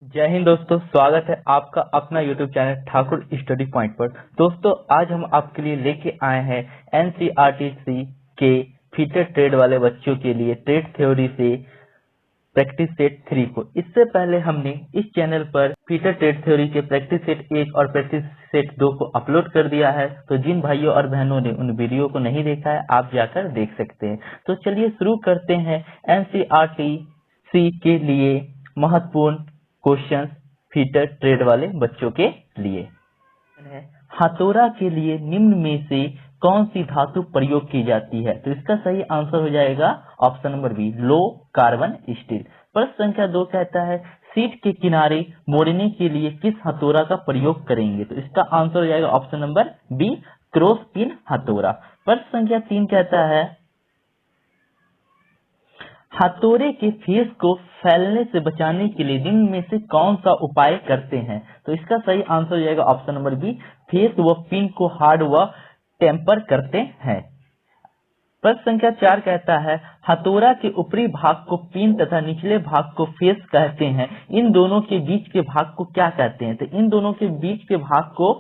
जय हिंद दोस्तों, स्वागत है आपका अपना YouTube channel Thakur study point पर। दोस्तों आज हम आपके लिए लेके आए हैं एनसीईआरटी के फीचर ट्रेड वाले बच्चों के लिए ट्रेड थ्योरी से प्रैक्टिस सेट 3 को। इससे पहले हमने इस चैनल पर फीचर ट्रेड थ्योरी के प्रैक्टिस सेट 1 और प्रैक्टिस सेट 2 को अपलोड कर दिया है, तो जिन भाइयों और बहनों ने उन वीडियो को नहीं देखा है आप जाकर देख सकते हैं। तो चलिए शुरू करते हैं एनसीईआरटी के लिए महत्वपूर्ण क्वेश्चन फीचर ट्रेड वाले बच्चों के लिए। हथौड़ा के लिए निम्न में से कौन सी धातु प्रयोग की जाती है? तो इसका सही आंसर हो जाएगा option number B, low carbon steel. प्रश्न संख्या 2 कहता है सीट के किनारे मोड़ने के लिए किस हथौड़ा का प्रयोग करेंगे? तो इसका आंसर हो जाएगा option number B, cross pin हथौड़ा। प्रश्न संख्या 3 कहता है हथौड़े के फेस को फैलने से बचाने के लिए निम्न में से कौन सा उपाय करते हैं? तो इसका सही आंसर हो जाएगा ऑप्शन नंबर बी, फेस व पिन को हार्ड व टेम्पर करते हैं। प्रश्न संख्या 4 कहता है हथौड़ा के ऊपरी भाग को पिन तथा निचले भाग को फेस कहते हैं, इन दोनों के बीच के भाग को क्या कहते हैं? तो इन दोनों के बीच के भाग को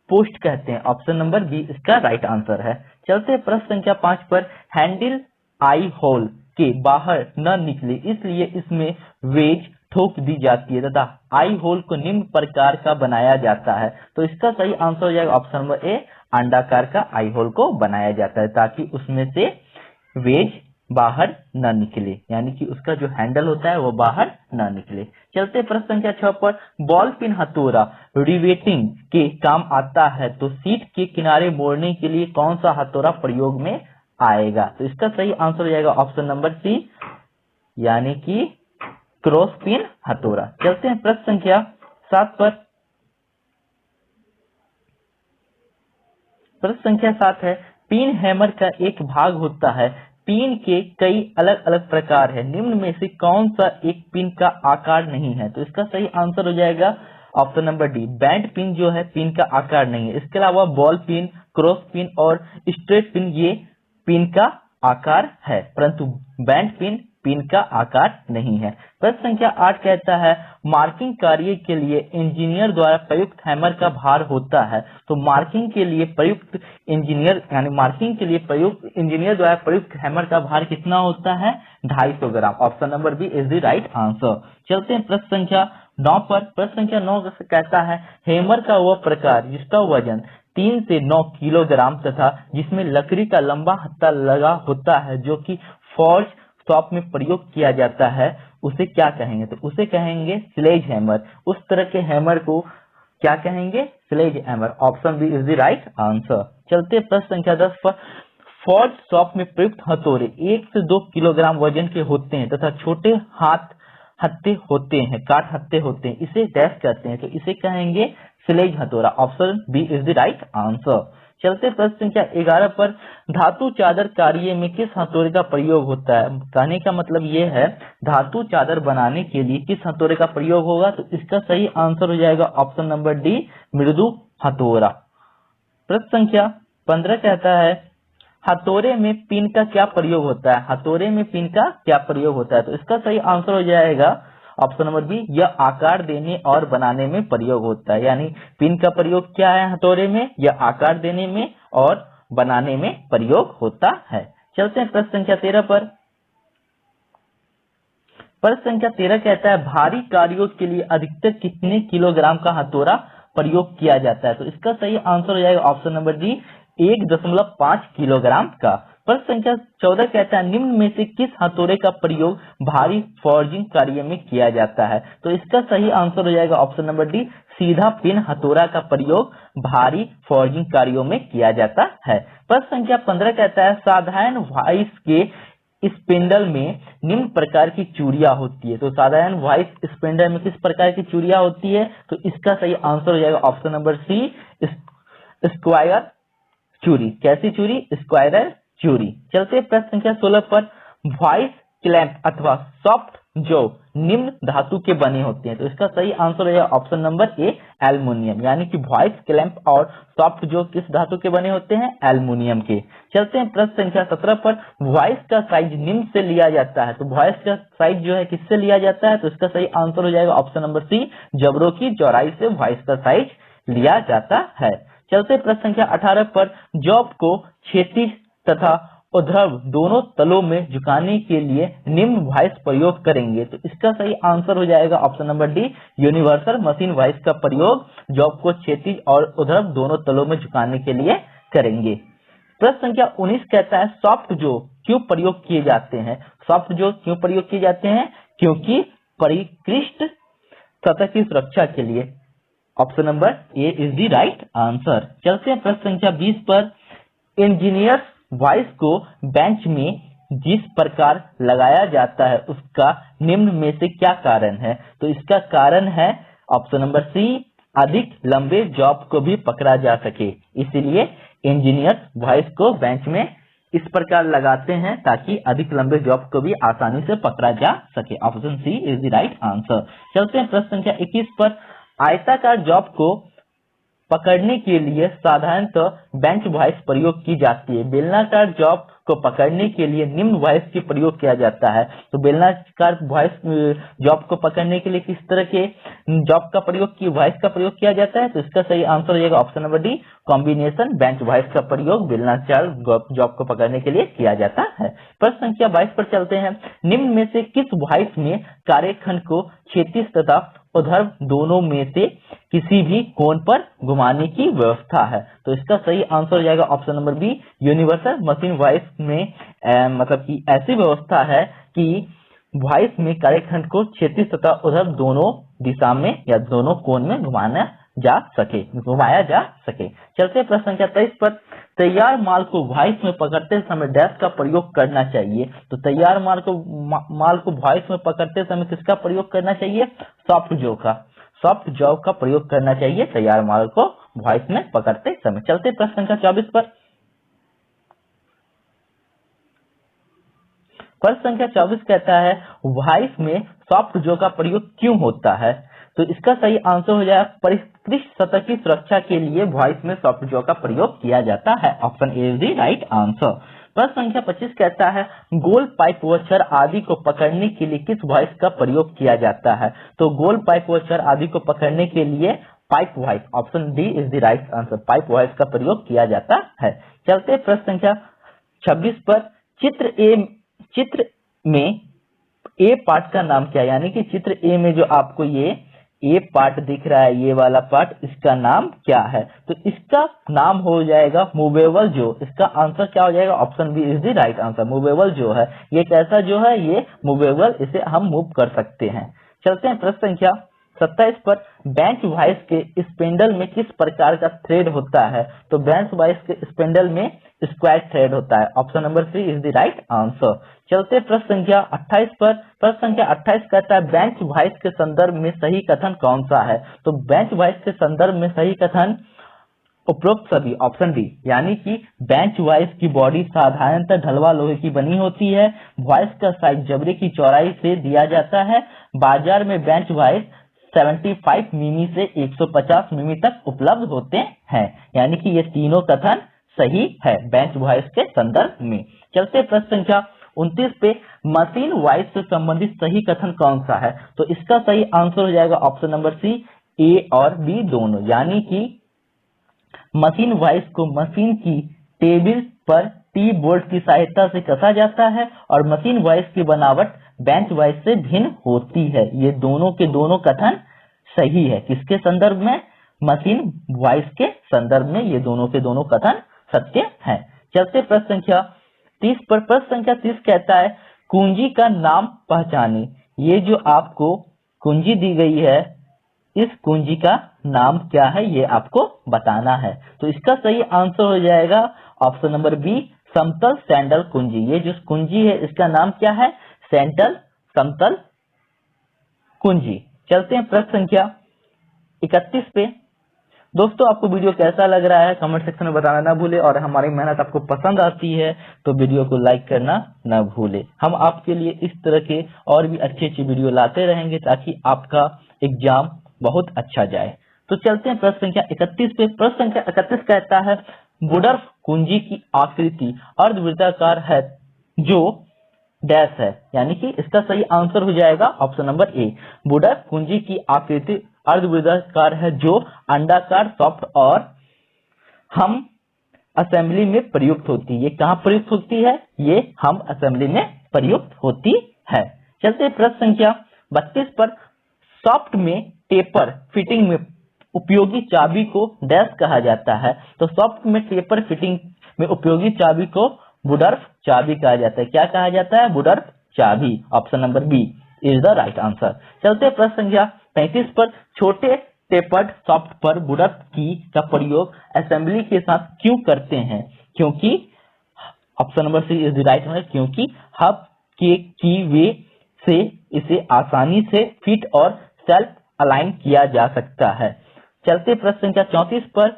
पोस्ट कहते हैं। ऑप्शन नंबर बी इसका राइट आंसर है। चलते प्रश्न संख्या 5 पर, हैंडल आई होल के बाहर न निकले इसलिए इसमें वेज ठोक दी जाती है तथा आई होल को निम्न प्रकार का बनाया जाता है। तो इसका सही आंसर हो जाएगा ऑप्शन नंबर ए, अंडाकार का आई होल को बनाया जाता है ताकि उसमें से वेज बाहर न निकले, यानी कि उसका जो हैंडल होता है वो बाहर न निकले। चलते प्रश्न संख्या 6 पर, बॉल पिन हथौड़ा रिवेटिंग के काम आता है तो सीट के किनारे मोड़ने के लिए कौन सा हथौड़ा प्रयोग में आएगा? तो इसका सही आंसर हो जाएगा ऑप्शन नंबर सी, यानी कि क्रॉस पिन हथौड़ा। चलते हैं प्रश्न संख्या 7 पर। प्रश्न संख्या 7 है पिन हैमर का एक भाग होता है, पिन के कई अलग अलग प्रकार है, निम्न में से कौन सा एक पिन का आकार नहीं है? तो इसका सही आंसर हो जाएगा option number D, band pin जो है पिन का आकार नहीं है। इसके अलावा बॉल पिन, क्रॉस पिन और स्ट्रेट पिन ये पिन का आकार है, परंतु बैंड पिन पिन का आकार नहीं है। प्रश्न संख्या 8 कहता है मार्किंग कार्य के लिए इंजीनियर द्वारा प्रयुक्त हैमर का भार होता है, तो मार्किंग के लिए प्रयुक्त इंजीनियर यानी मार्किंग के लिए प्रयुक्त इंजीनियर द्वारा प्रयुक्त हैमर का भार कितना होता है? 250 ग्राम। Option number B is the right answer. चलते हैं प्रश्न संख्या 9 पर। प्रश्न संख्या 9 कहता है हैमर का वह प्रकार जिसका वजन 3 से 9 किलोग्राम तथा जिसमें लकड़ी का लंबा हत्था लगा होता है जो कि फॉर्ज शॉप में प्रयोग किया जाता है, उसे क्या कहेंगे? तो उसे कहेंगे स्लेज हैमर। उस तरह के हैमर को क्या कहेंगे? Sledge hammer. Option B is the right answer. चलते प्रश्न संख्या 10 पर, फॉर्ज शॉप में प्रयुक्त हथौड़े 1 से 2 किलोग्राम वजन के होते हैं तथा छोटे हत्थे होते हैं, काट हत्थे होते हैं, इसे डैश कहते हैं, तो इसे कहेंगे स्लेज हथौड़ा। Option B is the right answer. चलते प्रश्न संख्या 11 पर, धातु चादर कार्य में किस हथौड़े का प्रयोग होता है? कहने का मतलब ये है धातु चादर बनाने के लिए किस हथौड़े का प्रयोग होगा? तो इसका सही आंसर हो जाएगा ऑप्शन नंबर डी, मृदु हथौड़ा। प्रश्न संख्या 15 कहता है हथौड़े में पिन का क्या प्रयोग होता है? हथौड़े में पिन का क्या प्रयोग होता है? तो इसका सही आंसर हो जाएगा ऑप्शन नंबर बी, यह आकार देने और बनाने में प्रयोग होता है, यानी पिन का प्रयोग क्या है हथौड़े में? यह आकार देने में और बनाने में प्रयोग होता है। चलते हैं प्रश्न संख्या 13 पर। प्रश्न संख्या 13 कहता है भारी कार्यों के लिए अधिकतर कितने किलोग्राम का हथौड़ा प्रयोग किया जाता है? तो इसका सही आंसर हो जाएगा ऑप्शन नंबर डी, 1.5 किलोग्राम का। प्रश्न संख्या 14 कहता है निम्न में से किस हथौड़े का प्रयोग भारी फॉर्जिंग कार्य में किया जाता है? तो इसका सही आंसर हो जाएगा ऑप्शन नंबर डी, सीधा पिन हथौड़ा का प्रयोग भारी फॉर्जिंग कार्यों में किया जाता है। प्रश्न संख्या 15 कहता है साधारण वॉइस के स्पिंडल में निम्न प्रकार की चूड़ियां होती है, तो साधारण वॉइस स्पिंडल में किस प्रकार की चूड़ियां होती है? तो इसका सही आंसर हो जाएगा ऑप्शन नंबर सी, स्क्वायर चूड़ी। कैसी चूड़ी? स्क्वायरल चूड़ी। चलते प्रश्न संख्या 16 पर, वॉइस क्लैंप अथवा सॉफ्ट जो निम्न धातु के बने होते हैं। तो इसका सही आंसर है ऑप्शन नंबर ए, एल्युमिनियम। यानी कि वॉइस क्लैंप और सॉफ्ट जो किस धातु के बने होते हैं? एल्युमिनियम के। चलते हैं प्रश्न संख्या 17 पर। वॉइस का साइज निम्न से लिया जाता है। तो वॉइस का साइज जो है किससे लिया जाता है? तो इसका सही आंसर हो जाएगा ऑप्शन नंबर सी, जबड़ों की चौड़ाई से वॉइस का साइज लिया जाता है। चलते प्रश्न संख्या 18 पर। जॉब को क्षैतिज तथा ऊर्ध्व दोनों तलों में झुकाने के लिए निम्न वॉइस प्रयोग करेंगे। तो इसका सही आंसर हो जाएगा option number D, universal machine voice का प्रयोग जॉब को क्षैतिज और ऊर्ध्व दोनों तलों में झुकाने के लिए करेंगे। प्रश्न संख्या 19 कहता है सॉफ्ट जो क्यों प्रयोग किए जाते हैं? सॉफ्ट जो क्यों प्रयोग किए जाते हैं? क्योंकि परिष्कृत सतह की सुरक्षा के लिए। Option number A is the right answer. चलते हैं प्रश्न संख्या 20 पर। इंजीनियर्स वॉइस को बेंच में जिस प्रकार लगाया जाता है उसका निम्न में से क्या कारण है? तो इसका कारण है ऑप्शन नंबर सी, अधिक लंबे जॉब को भी पकड़ा जा सके। इसलिए इंजीनियर्स वॉइस को बेंच में इस प्रकार लगाते हैं ताकि अधिक लंबे जॉब को भी आसानी से पकड़ा जा सके। Option C is the right answer. चलते हैं प्रश्न संख्या 21 पर। आयताकार जॉब को पकड़ने के लिए साधारणतः बेंच वॉइस प्रयोग की जाती है। बेलनाकार जॉब को पकड़ने के लिए निम्न वॉइस की प्रयोग किया जाता है। तो बेलनाकार वॉइस जॉब को पकड़ने के लिए किस तरह के जॉब का प्रयोग की वॉइस का प्रयोग किया जाता है? तो इसका सही आंसर हो जाएगा option number D, combination bench voice का प्रयोग बेलनाकार जॉब को पकड़ने के लिए किया जाता है। प्रश्न संख्या 22 पर चलते हैं। निम्न में से किस वॉइस में कार्यखंड को क्षैतिज तथा ऊर्ध्व दोनों में से किसी भी कोण पर घुमाने की व्यवस्था है? तो इसका सही आंसर हो जाएगा option number B, universal machine vice में मतलब कि ऐसी व्यवस्था है कि वॉइस में कार्यखंड को क्षैतिज तथा ऊर्ध्व दोनों दिशा में या दोनों कोण में घुमाया जा सके। चलते प्रश्न संख्या 23 पर। तैयार माल को वॉइस में पकड़ते समय डैश का प्रयोग करना चाहिए। तो तैयार माल को वॉइस में पकड़ते समय किसका प्रयोग करना चाहिए? सॉफ्ट जॉ का प्रयोग करना चाहिए तैयार माल को वॉइस में पकड़ते समय। चलते प्रश्न संख्या 24 पर। प्रश्न संख्या 24 कहता है वॉइस में सॉफ्ट जॉ का प्रयोग क्यों होता है? तो इसका सही आंसर हो जाएगा परिष्कृत सतह की सुरक्षा के लिए वॉइस में सॉफ्ट जॉ का प्रयोग किया जाता है। Option A is the right answer. प्रश्न संख्या 25 कहता है गोल पाइप व छड़ आदि को पकड़ने के लिए किस वॉइस का प्रयोग किया जाता है? तो गोल पाइप व छड़ आदि को पकड़ने के लिए pipe voice, option D is the right answer, pipe voice का प्रयोग किया जाता है। चलते प्रश्न संख्या 26 पर। चित्र में ए पार्ट का नाम क्या है? यानी कि चित्र ए में जो आपको ये ए पार्ट दिख रहा है, ये वाला पार्ट, इसका नाम क्या है? तो इसका नाम हो जाएगा मूवेबल जो। इसका आंसर क्या हो जाएगा? Option B is the right answer. Movable जो है ये कैसा जो है? ये मूवेबल, इसे हम मूव कर सकते हैं। चलते हैं प्रश्न संख्या 27 पर। बेंच वॉइस के स्पिंडल में किस प्रकार का थ्रेड होता है? तो बेंच वॉइस के स्पिंडल में स्क्वायर थ्रेड होता है। Option number C is the right answer. चलते प्रश्न संख्या 28 पर। प्रश्न संख्या 28 कहता है बेंच वॉइस के संदर्भ में सही कथन कौन सा है? तो बेंच वॉइस के संदर्भ में सही कथन उपरोक्त सभी, ऑप्शन डी। यानी कि बेंच वॉइस की बॉडी साधारणतः ढलवा लोहे की बनी होती है। वॉइस का साइज जबड़े की चौड़ाई से दिया जाता है। बाजार में बेंच वॉइस 75 मिमी से 150 मिमी तक उपलब्ध होते हैं। यानी कि ये तीनों कथन सही है बेंच वॉइस के संदर्भ में। चलते प्रश्न संख्या 29 पे। मशीन वॉइस से संबंधित सही कथन कौन सा है? तो इसका सही आंसर हो जाएगा ऑप्शन नंबर सी, ए और बी दोनों। यानी कि मशीन वॉइस को मशीन की टेबल पर टी बोल्ट की सहायता से कसा जाता है और मशीन वॉइस की बनावट बेंच वॉइस से भिन्न होती है। ये दोनों के दोनों कथन सही है। किसके संदर्भ में? मशीन वॉइस के संदर्भ में ये दोनों के दोनों कथन सत्य हैं। चलते प्रश्न संख्या 30 पर। प्रश्न संख्या 30 कहता है कुंजी का नाम पहचाने। ये जो आपको कुंजी दी गई है, इस कुंजी का नाम क्या है ये आपको बताना है। तो इसका सही आंसर हो जाएगा ऑप्शन नंबर बी, समतल सैंडल कुंजी। ये जो कुंजी है इसका नाम क्या है? समतल कुंजी। चलते हैं प्रश्न संख्या 31 पे। दोस्तों आपको वीडियो कैसा लग रहा है कमेंट सेक्शन में बताना ना भूले, और हमारी मेहनत आपको पसंद आती है तो वीडियो को लाइक करना ना भूले। हम आपके लिए इस तरह के और भी अच्छी अच्छी वीडियो लाते रहेंगे ताकि आपका एग्जाम बहुत अच्छा जाए। तो चलते हैं प्रश्न संख्या 31 पे। प्रश्न संख्या 31 कहता है वुडर्फ कुंजी की आकृति अर्धवृत्ताकार है जो डैश है, यानी कि इसका सही आंसर हो जाएगा ऑप्शन नंबर ए। वुडर्फ कुंजी की आकृति अर्धवृत्ताकार है जो अंडाकार, सॉफ्ट और हम असेंबली में प्रयुक्त होती है। ये कहाँ प्रयुक्त होती है? ये हम असेंबली में प्रयुक्त होती है। चलते प्रश्न संख्या 32 पर। सॉफ्ट में टेपर फिटिंग में उपयोगी चाबी को डैश कहा जाता है। तो सॉफ्ट में टेपर फिटिंग में उपयोगी चाबी को वुडर्फ चाबी कहा जाता है। क्या कहा जाता है? वुडर्फ चाबी। Option number B is the right answer. चलते प्रश्न संख्या 35 पर। छोटे टेपर्ड सॉफ्ट पर वुडर्फ की का प्रयोग असेंबली के साथ क्यों करते हैं? क्योंकि option number C is the right answer, क्योंकि हब के की वे से इसे आसानी से फिट और सेल्फ अलाइन किया जा सकता है। चलते प्रश्न संख्या 34 पर।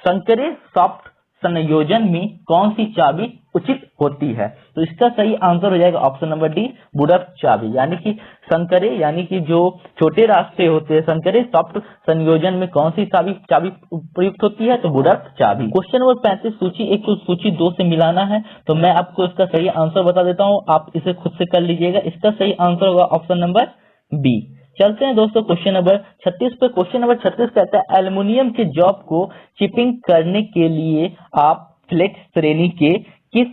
संकरे सॉफ्ट संयोजन में कौन सी चाबी उचित होती है? तो इसका सही आंसर हो जाएगा ऑप्शन नंबर डी वुडर्फ चाबी। यानी कि संकरे यानी कि जो छोटे रास्ते होते हैं, संकरे सॉफ्ट संयोजन में कौन सी चाबी प्रयुक्त होती है? तो वुडर्फ चाबी। क्वेश्चन नंबर 35 सूची 1 को सूची 2 से मिलाना है। तो मैं आपको इसका सही आंसर बता देता हूँ, आप इसे खुद से कर लीजिएगा। इसका सही आंसर होगा ऑप्शन नंबर बी। चलते हैं दोस्तों क्वेश्चन नंबर 36 पे। क्वेश्चन नंबर 36 कहता है एल्युमिनियम के जॉब को चिपिंग करने के लिए आप फ्लैट श्रेणी के किस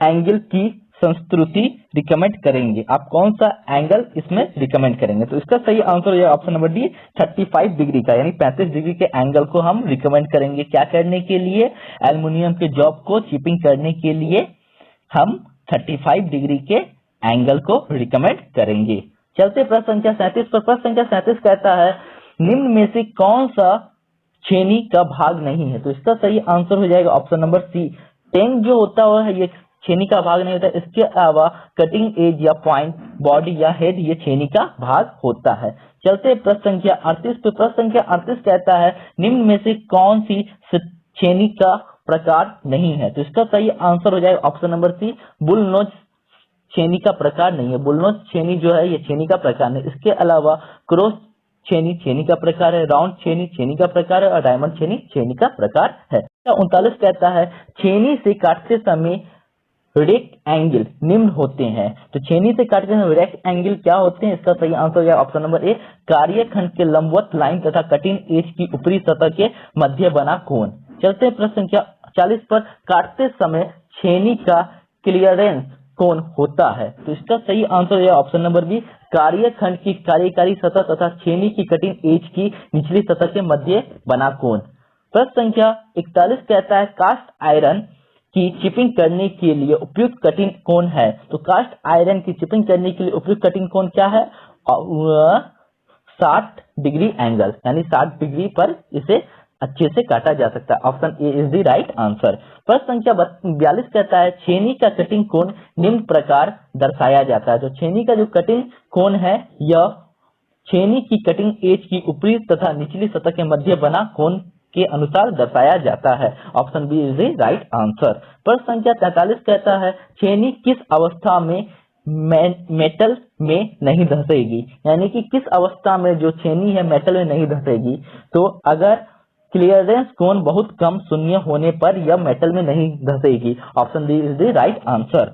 एंगल की संस्तुति रिकमेंड करेंगे? आप कौन सा एंगल इसमें रिकमेंड करेंगे? तो इसका सही आंसर है ऑप्शन नंबर डी 35 डिग्री का, यानी 35 डिग्री के एंगल को हम रिकमेंड करेंगे। क्या करने के लिए? एल्युमिनियम के जॉब को चिपिंग करने के लिए हम 35 डिग्री के एंगल को रिकमेंड करेंगे। चलते प्रश्न संख्या 37 पर। प्रश्न संख्या 37 कहता है निम्न में से कौन सा छेनी का भाग नहीं है? तो इसका सही आंसर हो जाएगा ऑप्शन नंबर सी। टेंग जो होता है ये छेनी का भाग नहीं होता। इसके अलावा कटिंग एज या पॉइंट, बॉडी या हेड ये छेनी का भाग होता है। चलते प्रश्न संख्या 38 पे। प्रश्न संख्या 38 कहता है निम्न में से कौन सी छेनी का प्रकार नहीं है? तो इसका सही आंसर हो जाएगा ऑप्शन नंबर सी बुलनोज छेनी का प्रकार नहीं है। बुलनोज छेनी जो है ये छेनी का प्रकार नहीं। इसके अलावा क्रॉस छेनी छेनी का प्रकार है, राउंड छेनी छेनी का प्रकार है, और डायमंड छेनी छेनी का प्रकार है। 39 कहता है छेनी से काटते समय रेक्ट एंगल निम्न होते हैं। तो छेनी से काटते समय रेक्ट एंगल क्या होते हैं? इसका सही आंसर है ऑप्शन नंबर ए कार्यखंड के लंबवत लाइन तथा कटिंग एज की ऊपरी सतह के मध्य बना कोण। चलते हैं प्रश्न संख्या 40 पर। काटते समय छेनी का क्लियरेंस कोण होता है। तो इसका सही आंसर है ऑप्शन नंबर बी कार्यखंड की कार्यकारी सतह तथा छेनी की कटिंग एज की निचली सतह के मध्य बना कोण। प्रश्न संख्या 41 कहता है कास्ट आयरन की चिपिंग करने के लिए उपयुक्त कटिंग कोण है। तो कास्ट आयरन की चिपिंग करने के लिए उपयुक्त कटिंग कोण क्या है? 60 डिग्री एंगल, यानी 60 डिग्री पर इसे अच्छे से काटा जा सकता है। Option A is the right answer. प्रश्न संख्या 42 कहता है छेनी का कटिंग कोण निम्न प्रकार दर्शाया जाता है। तो छेनी का जो कटिंग कोण है यह छेनी की कटिंग एज की ऊपरी तथा निचली सतह के मध्य बना कोण के अनुसार दर्शाया जाता है। Option B is the right answer. प्रश्न संख्या 43 कहता है छेनी किस अवस्था में मेटल में नहीं धंसेगी? यानी कि किस अवस्था में जो छेनी है मेटल में नहीं धंसेगी? तो अगर क्लियरेंस कोण बहुत कम शून्य होने पर यह मेटल में नहीं धंसेगी। Option D is the right answer.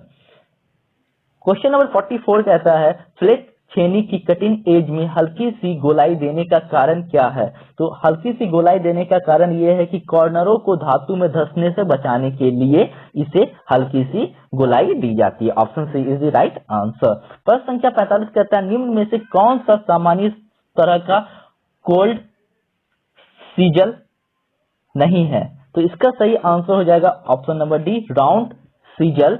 Question number 44 कहता है फ्लैट छेनी की कटिंग एज में हल्की सी गोलाई देने का कारण क्या है? तो हल्की सी गोलाई देने का कारण यह है कि कॉर्नरों को धातु में धंसने से बचाने के लिए इसे हल्की सी गोलाई दी जाती है। Option C is the right answer. प्रश्न संख्या 45 कहता है निम्न में से कौन सा सामान्य तरह का कोल्ड सीजल नहीं है? तो इसका सही आंसर हो जाएगा ऑप्शन नंबर डी राउंड सीजल।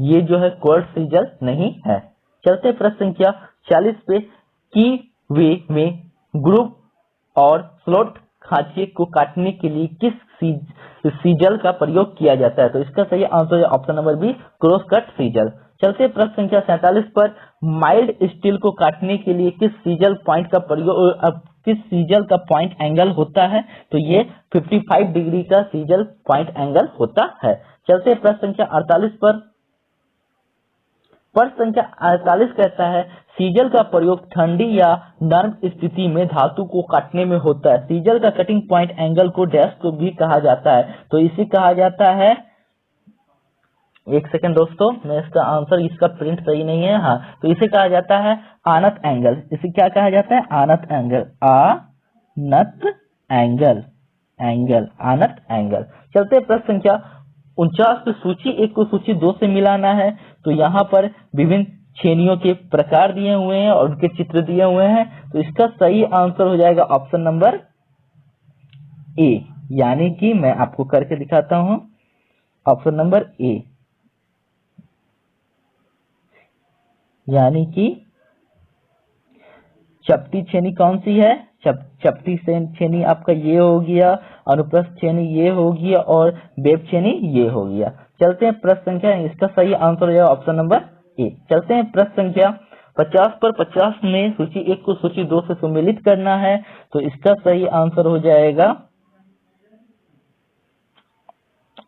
ये जो है कोल्ड सीजल नहीं है। चलते प्रश्न संख्या 40 पे की वे में ग्रुप और स्लॉट खांचे को काटने के लिए किस सीजल का प्रयोग किया जाता है? तो इसका सही आंसर है option number B cross cut chisel. चलते प्रश्न संख्या 47 पर, माइल्ड स्टील को काटने के लिए किस सीजल पॉइंट का प्रयोग किस सीजल का पॉइंट एंगल होता है? तो ये 55 डिग्री का सीजल पॉइंट एंगल होता है। चलते प्रश्न संख्या 48 पर, प्रश्न संख्या 48 कहता है सीजल का प्रयोग ठंडी या नर्म स्थिति में धातु को काटने में होता है। सीजल का कटिंग पॉइंट एंगल को डैश को भी कहा जाता है, तो इसे कहा जाता है, एक सेकंड दोस्तों, मैं इसका आंसर, इसका प्रिंट सही नहीं है, हाँ, तो इसे कहा जाता है आनत एंगल। इसे क्या कहा जाता है? आनत एंगल, आनत एंगल, एंगल, आनत एंगल। चलते प्रश्न संख्या 49 पे, सूची 1 को सूची 2 से मिलाना है। तो यहाँ पर विभिन्न छेनियों के प्रकार दिए हुए हैं और उनके चित्र दिए हुए हैं, तो इसका सही आंसर हो जाएगा ऑप्शन नंबर ए, यानी कि मैं आपको करके दिखाता हूं, ऑप्शन नंबर ए, यानी कि चपटी छेनी कौन सी है? चपटी छेनी आपका ये हो गया, अनुप्रस्थ छेनी ये हो गया और वेब छेनी ये हो गया। चलते हैं प्रश्न संख्या, इसका सही आंसर हो जाएगा ऑप्शन नंबर ए। चलते हैं प्रश्न संख्या 50 पर, 50 में सूची 1 को सूची 2 से सम्मिलित करना है, तो इसका सही आंसर हो जाएगा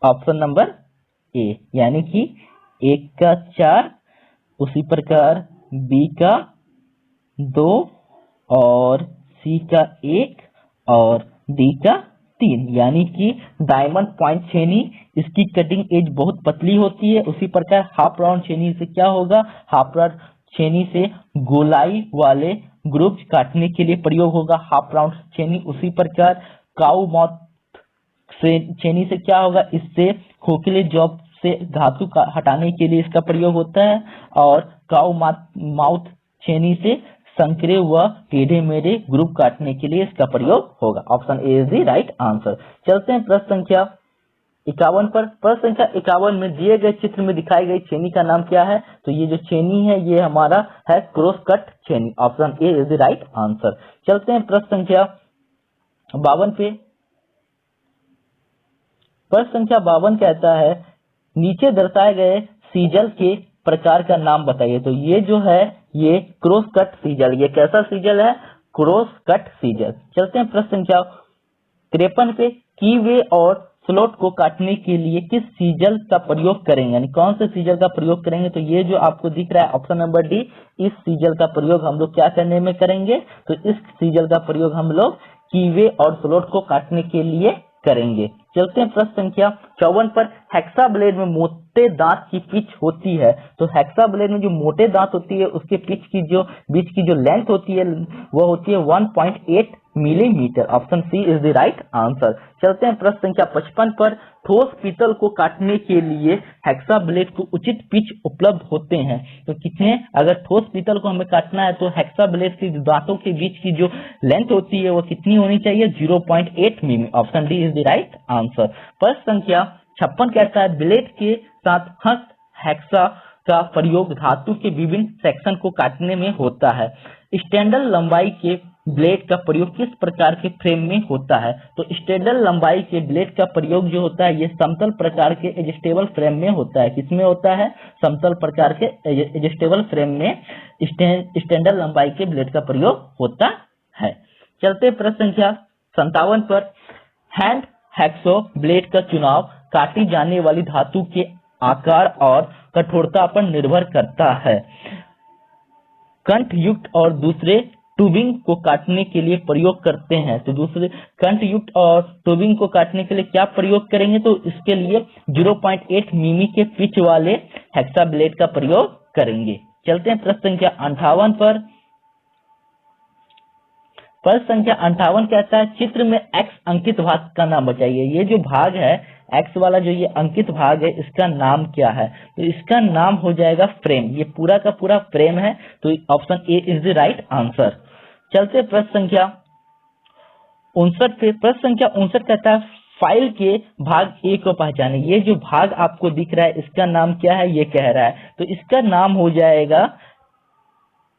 ऑप्शन नंबर ए, यानी कि 1 का 4, उसी प्रकार बी का 2 और सी का 1 और डी का 3, यानी कि डायमंड पॉइंट छेनी, इसकी कटिंग एज बहुत पतली होती है। उसी प्रकार हाफ राउंड छेनी से क्या होगा? हाफ राउंड छेनी से गोलाई वाले ग्रुप काटने के लिए प्रयोग होगा हाफ राउंड छेनी। उसी प्रकार काऊ माउथ से छेनी से क्या होगा? इससे खोखले जॉब से धातु का हटाने के लिए इसका प्रयोग होता है। और काऊ माउथ छेनी से संकरे व टेढ़े मेढ़े ग्रुप काटने के लिए इसका प्रयोग होगा। Option A is the right answer. चलते हैं प्रश्न संख्या 51 पर। प्रश्न संख्या 51 में दिए गए चित्र में दिखाई गई छेनी का नाम क्या है? तो ये जो छेनी है ये हमारा है क्रॉस कट छेनी। Option A is the right answer. चलते हैं प्रश्न संख्या 52 पे। प्रश्न संख्या 52 कहता है नीचे दर्शाए गए सीजल के प्रकार का नाम बताइए। तो ये जो है ये क्रॉस कट सीजल, ये कैसा सीजल है? Cross cut chisel. चलते हैं प्रश्न संख्या 53 पे। कीवे और स्लॉट को काटने के लिए किस सीजल का प्रयोग करेंगे, यानी कौन से सीजल का प्रयोग करेंगे? तो ये जो आपको दिख रहा है ऑप्शन नंबर डी, इस सीजल का प्रयोग हम लोग क्या करने में करेंगे? तो इस सीजल का प्रयोग हम लोग कीवे और स्लॉट को काटने के लिए करेंगे। चलते हैं प्रश्न संख्या 54 पर। हेक्सा ब्लेड में मोटे दांत की पिच होती है, तो हेक्सा ब्लेड में जो मोटे दांत होती है उसके पिच की जो बीच की जो लेंथ होती है वो होती है 1.8 millimetre. Option C is the right answer. चलते हैं प्रश्न संख्या 55 पर। ठोस पीतल को काटने के लिए हेक्सा ब्लेड को उचित पिच उपलब्ध होते हैं, तो कितने? अगर ठोस पीतल को हमें काटना है तो हेक्सा ब्लेड के दांतों के बीच की जो लेंथ होती है वो कितनी होनी चाहिए? 0.8 मिमी। Option D is the right answer. प्रश्न संख्या 56 कहता है ब्लेड के साथ हस्त हेक्सा का प्रयोग धातु के विभिन्न सेक्शन को काटने में होता है। स्टैंडर्ड लंबाई के ब्लेड का प्रयोग किस प्रकार के फ्रेम में होता है? तो स्टैंडर्ड लंबाई के ब्लेड का प्रयोग जो होता है ये समतल प्रकार के एडजस्टेबल फ्रेम में होता है। किसमें होता है? समतल प्रकार के एडजस्टेबल फ्रेम में स्टैंडर्ड लंबाई के ब्लेड का प्रयोग होता है। चलते प्रश्न संख्या 57 पर। हैंड हैक्सो ब्लेड का चुनाव काटी जाने वाली धातु के आकार और कठोरता पर निर्भर करता है। कंठ युक्त और दूसरे ट्यूबिंग को काटने के लिए प्रयोग करते हैं, तो दूसरे कंठ युक्त और ट्यूबिंग को काटने के लिए क्या प्रयोग करेंगे? तो इसके लिए 0.8 मिमी के पिच वाले हेक्सा ब्लेड का प्रयोग करेंगे। चलते हैं प्रश्न संख्या 58 पर। प्रश्न संख्या 58 कहता है चित्र में एक्स अंकित भाग का नाम बताइए। ये जो भाग है एक्स वाला, जो ये अंकित भाग है, इसका नाम क्या है? तो इसका नाम हो जाएगा फ्रेम। ये पूरा का पूरा फ्रेम है, तो option A is the right answer. चलते प्रश्न संख्या 59 पे। प्रश्न संख्या 59 कहता है फाइल के भाग ए को पहचाने। ये जो भाग आपको दिख रहा है इसका नाम क्या है? ये कह रहा है, तो इसका नाम हो जाएगा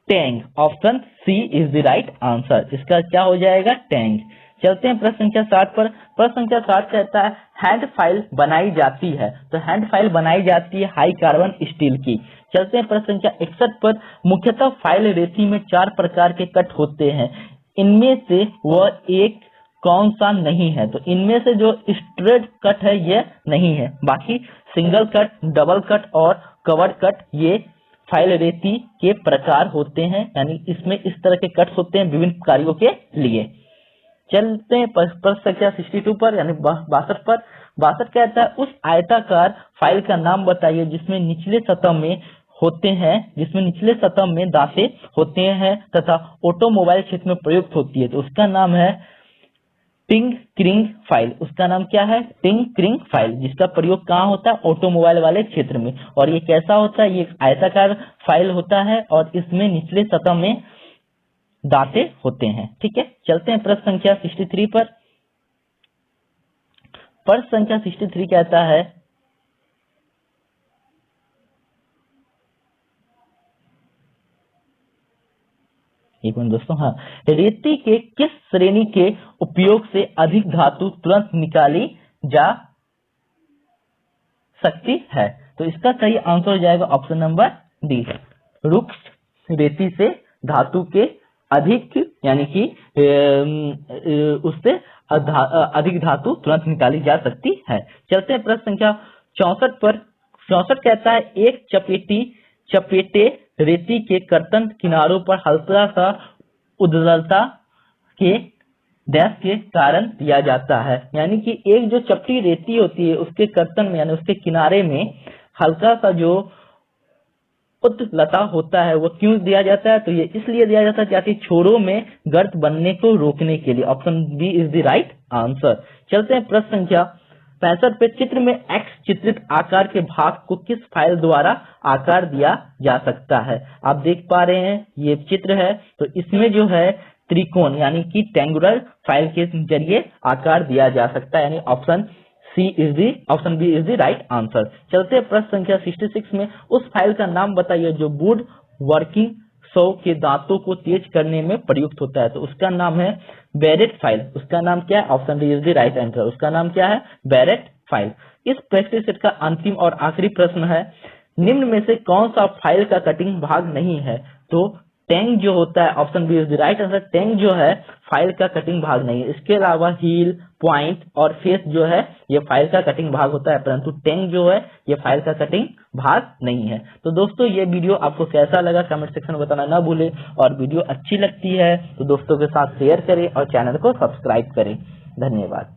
tang. Option C is the right answer. इसका क्या हो जाएगा? टैंग। चलते हैं प्रश्न संख्या 60 पर। प्रश्न संख्या 60 कहता है हैंड फाइल बनाई जाती है, तो हैंड फाइल बनाई जाती है हाई कार्बन स्टील की। चलते हैं प्रश्न संख्या 61 पर। मुख्यतः फाइल रेती में 4 प्रकार के कट होते हैं, इनमें से वह एक कौन सा नहीं है? तो इनमें से जो स्ट्रेट कट है ये नहीं है, बाकी सिंगल कट, डबल कट और कवर्ड कट ये फाइल रेती के प्रकार होते हैं, यानी इसमें इस तरह के कट होते हैं विभिन्न कार्यों के लिए। चलते हैं प्रश्न संख्या 62 पर यानी 62 पर। 62 कहता है उस आयताकार फाइल का नाम बताइए जिसमें निचले सतह में दांते होते हैं तथा ऑटोमोबाइल क्षेत्र में प्रयुक्त होती है। तो उसका नाम है टिंकरिंग फाइल। उसका नाम क्या है? टिंकरिंग फाइल, जिसका प्रयोग कहाँ होता है? ऑटोमोबाइल वाले क्षेत्र में। और ये कैसा होता है? ये आयताकार फाइल होता है और इसमें निचले सतह में दांते होते हैं। ठीक है, चलते हैं प्रश्न संख्या 63 पर। प्रश्न संख्या 63 कहता है एक मिनट दोस्तों, हाँ, रेती के किस श्रेणी के उपयोग से अधिक धातु तुरंत निकाली जा सकती है? तो इसका सही आंसर हो जाएगा ऑप्शन नंबर डी, रुक्ष रेती से धातु के अधिक यानी कि उससे अधिक धातु तुरंत निकाली जा सकती है। चलते हैं प्रश्न संख्या 64 पर। 64 कहता है एक चपेटे रेती के कर्तन किनारों पर हल्का सा उज्ज्वलता के डैश के कारण दिया जाता है, यानी कि एक जो चपटी रेती होती है उसके कर्तन में यानी उसके किनारे में हल्का सा जो उज्ज्वलता होता है वो क्यों दिया जाता है? तो ये इसलिए दिया जाता है ताकि छोरों में गर्त बनने को रोकने के लिए। Option B is the right answer. चलते हैं प्रश्न संख्या 65 पे। चित्र में एक्स चित्रित आकार के भाग को किस फाइल द्वारा आकार दिया जा सकता है? आप देख पा रहे हैं ये चित्र है, तो इसमें जो है त्रिकोण यानी कि ट्रायंगुलर फाइल के जरिए आकार दिया जा सकता है, यानी option B is the right answer. चलते हैं प्रश्न संख्या 66 में। उस फाइल का नाम बताइए जो वुड वर्किंग सौ के दांतों को तेज करने में प्रयुक्त होता है। तो उसका नाम है बैरेट फाइल। उसका नाम क्या है? Option D is the right answer. उसका नाम क्या है? Barrette file. इस प्रैक्टिस सेट का अंतिम और आखिरी प्रश्न है, निम्न में से कौन सा फाइल का कटिंग भाग नहीं है? तो टैंग जो होता है, option B is the right answer, tang जो है फाइल का कटिंग भाग नहीं है। इसके अलावा हील, पॉइंट और फेस जो है ये फाइल का कटिंग भाग होता है, परंतु टैंग जो है ये फाइल का कटिंग भाग नहीं है। तो दोस्तों ये वीडियो आपको कैसा लगा कमेंट सेक्शन में बताना ना भूलें, और वीडियो अच्छी लगती है तो दोस्तों के साथ शेयर करें और चैनल को सब्सक्राइब करें। धन्यवाद।